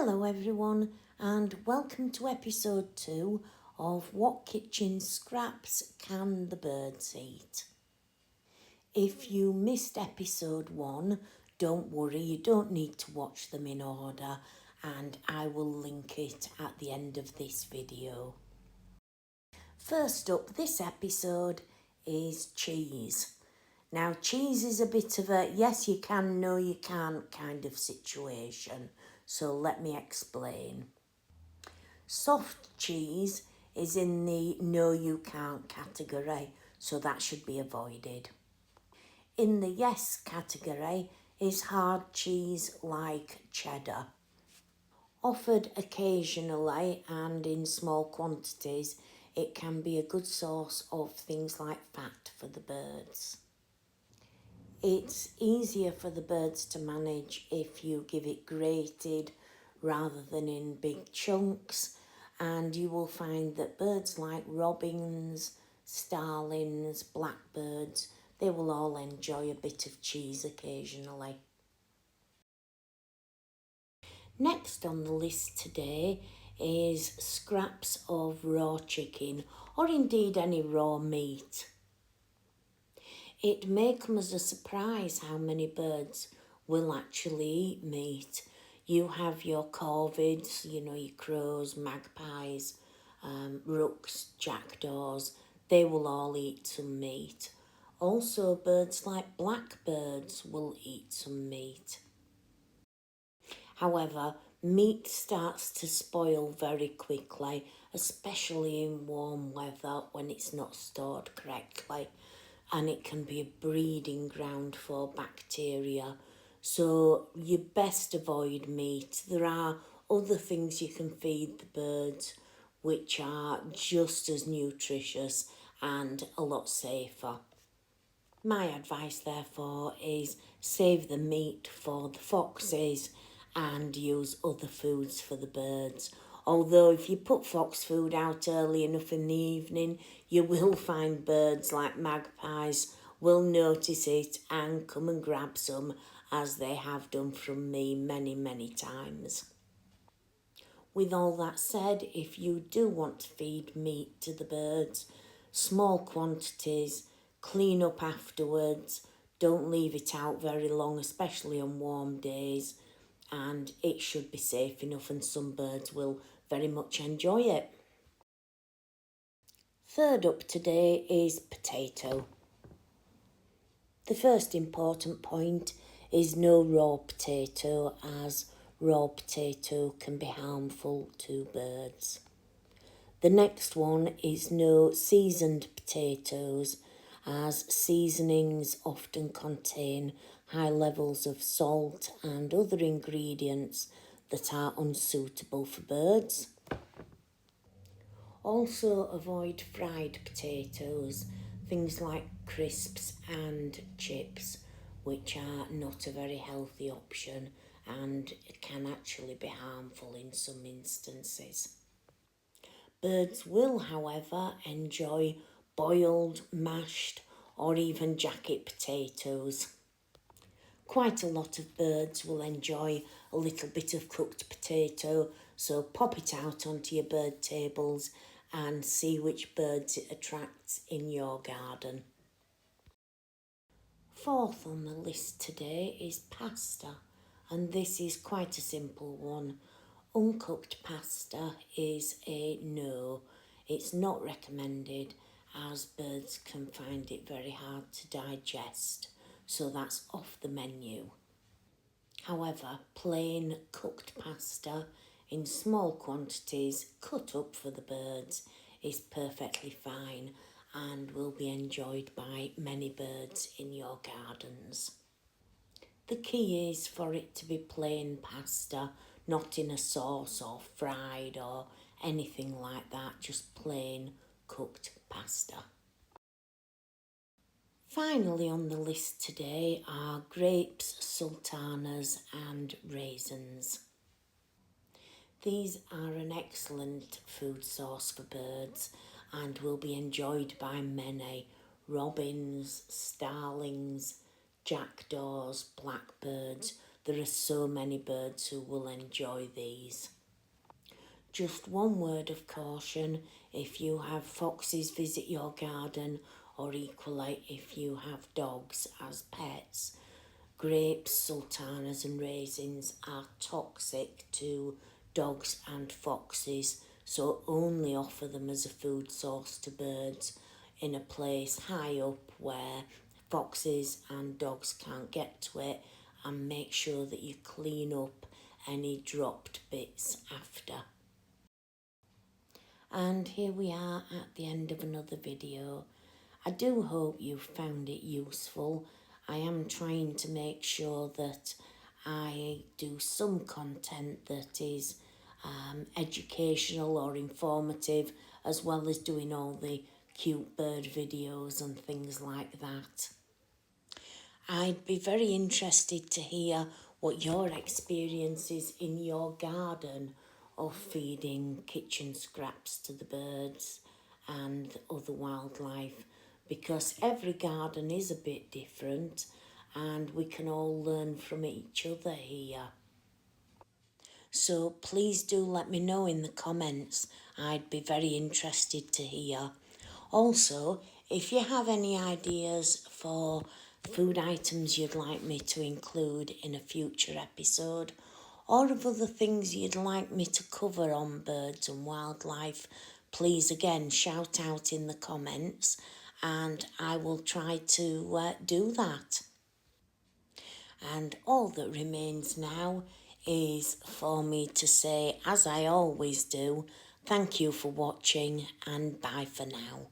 Hello everyone and welcome to episode 2 of What Kitchen Scraps Can the Birds Eat? If you missed episode 1, don't worry, you don't need to watch them in order and I will link it at the end of this video. First up this episode is cheese. Now cheese is a bit of a yes you can, no you can't kind of situation. So let me explain. Soft cheese is in the no you can't category, so that should be avoided. In the yes category is hard cheese like cheddar. Offered occasionally and in small quantities, it can be a good source of things like fat for the birds. It's easier for the birds to manage if you give it grated rather than in big chunks, and you will find that birds like robins, starlings, blackbirds, they will all enjoy a bit of cheese occasionally. Next on the list today is scraps of raw chicken, or indeed any raw meat. It may come as a surprise how many birds will actually eat meat. You have your corvids, your crows, magpies, rooks, jackdaws. They will all eat some meat. Also, birds like blackbirds will eat some meat. However, meat starts to spoil very quickly, especially in warm weather when it's not stored correctly. And it can be a breeding ground for bacteria. So you best avoid meat. There are other things you can feed the birds which are just as nutritious and a lot safer. My advice therefore is save the meat for the foxes and use other foods for the birds. Although if you put fox food out early enough in the evening, you will find birds like magpies will notice it and come and grab some, as they have done from me many, many times. With all that said, if you do want to feed meat to the birds, small quantities, clean up afterwards, don't leave it out very long, especially on warm days, and it should be safe enough and some birds will very much enjoy it. Third up today is potato. The first important point is no raw potato, as raw potato can be harmful to birds. The next one is no seasoned potatoes, as seasonings often contain high levels of salt and other ingredients that are unsuitable for birds. Also avoid fried potatoes, things like crisps and chips, which are not a very healthy option and can actually be harmful in some instances. Birds will, however, enjoy boiled, mashed or even jacket potatoes. Quite a lot of birds will enjoy a little bit of cooked potato, so pop it out onto your bird tables and see which birds it attracts in your garden. Fourth on the list today is pasta, and this is quite a simple one. Uncooked pasta is a no. It's not recommended as birds can find it very hard to digest, so that's off the menu. However, plain cooked pasta in small quantities cut up for the birds is perfectly fine and will be enjoyed by many birds in your gardens. The key is for it to be plain pasta, not in a sauce or fried or anything like that, just plain cooked pasta. Finally on the list today are grapes, sultanas and raisins. These are an excellent food source for birds and will be enjoyed by many: robins, starlings, jackdaws, blackbirds. there are so many birds who will enjoy these. Just one word of caution: if you have foxes visit your garden, or equally if you have dogs as pets, grapes, sultanas and raisins are toxic to dogs and foxes, so only offer them as a food source to birds in a place high up where foxes and dogs can't get to it, and make sure that you clean up any dropped bits after. And here we are at the end of another video. I do hope you found it useful. I am trying to make sure that I do some content that is educational or informative, as well as doing all the cute bird videos and things like that. I'd be very interested to hear what your experience is in your garden of feeding kitchen scraps to the birds and other wildlife, because every garden is a bit different and we can all learn from each other here. So please do let me know in the comments. I'd be very interested to hear. Also, if you have any ideas for food items you'd like me to include in a future episode, or of other things you'd like me to cover on birds and wildlife, please again shout out in the comments and I will try to do that. And all that remains now is for me to say, as I always do, thank you for watching and bye for now.